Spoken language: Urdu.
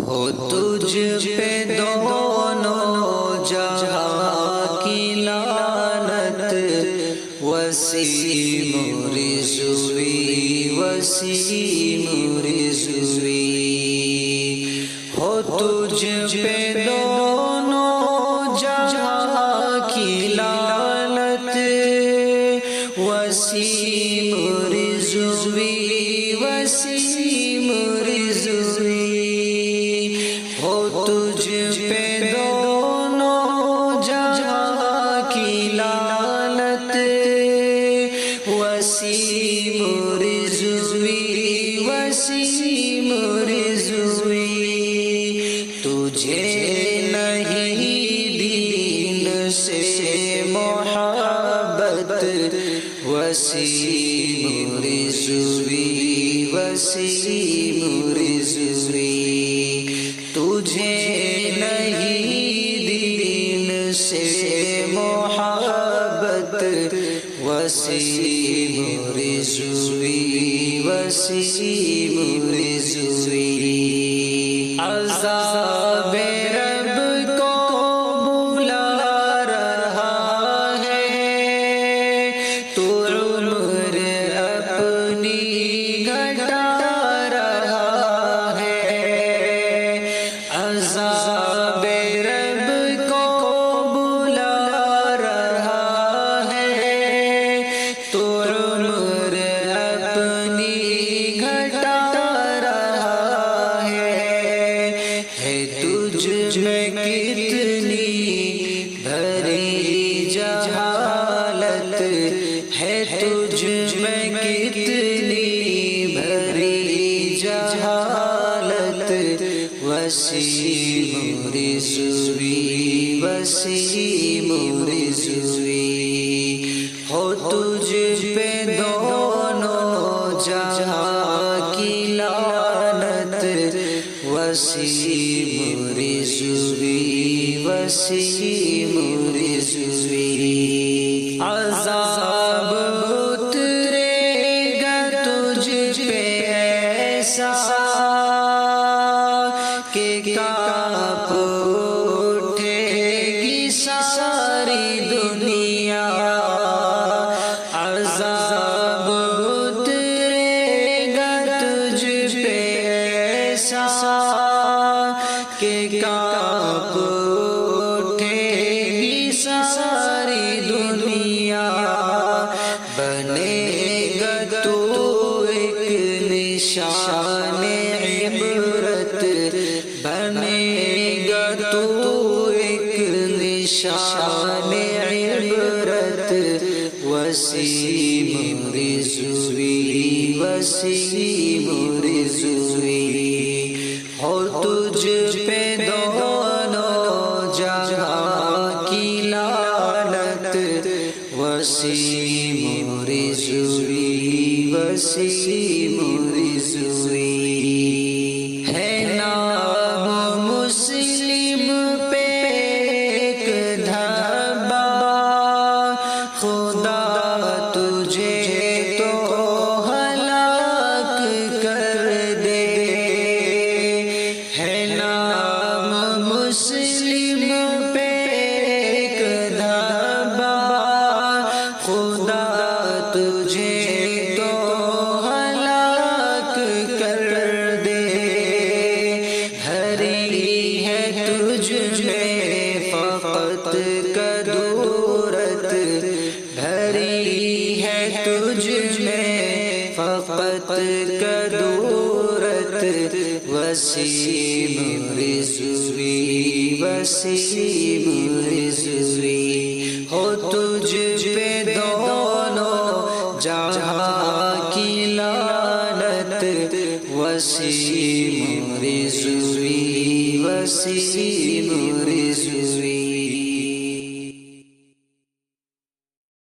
ہو تجھ پہ دونوں جہاں کی لعنت، وسیم رضوی وسیم رضوی۔ ہو تجھ پہ دونوں جہاں کی لعنت، وسیم رضوی وسیم رضوی۔ ہو تجھ پہ دونوں جہاں کی لعنت، وسیم رضوی وسیم رضوی۔ تجھے نہیں دین سے محبت، وسیم رضوی وسیم رضوی۔ تجھے نہیں دین سے محبت، وسیم رضوی وسیم رضوی۔ عذاب رب کو بلا رہا ہے تو عمر اپنی گھٹا رہا ہے۔ عذاب رب کو بلا رہا ہے تو عمر اپنی گھٹا رہا ہے۔ تجھ میں کتنی بھری جہالت ہے، تجھ میں کتنی بھری جہالت، وسیم رضوی وسیم رضوی۔ ہو تجھ پہ دونوں جہاں کی لعنت، وسیم رضوی وسیم رضوی۔ عذاب اترے گا تجھ پہ ایسا کہ کانپ اٹھے گی ساری دنیا۔ عذاب اترے گا تجھ پہ ایسا کہ کانپ اٹھے گی ساری دنیا۔ بنے گا تو ایک نشان عبرت، بنے گا تو ایک نشان عبرت، وسیم رضوی وسیم رضوی۔ ہو تجھ پہ دونوں جہاں کی لعنت، وسیم رضوی وسیم رضوی۔ ہے نام مسلم پہ ایک دھبا، خدا تجھے تو ہلاک کر دے۔ ہے نام مسلم پہ ایک دھبا، خدا تجھے تو ہلاک کر دے۔ بھری ہے تجھ میں فقط کدورت، بھری ہے تجھ میں فقط کدورت، وسیم رضوی وسیم رضوی۔ ہو تجھ پہ دونوں جہاں کی لعنت، وسیم رضوی وسیم رضوی۔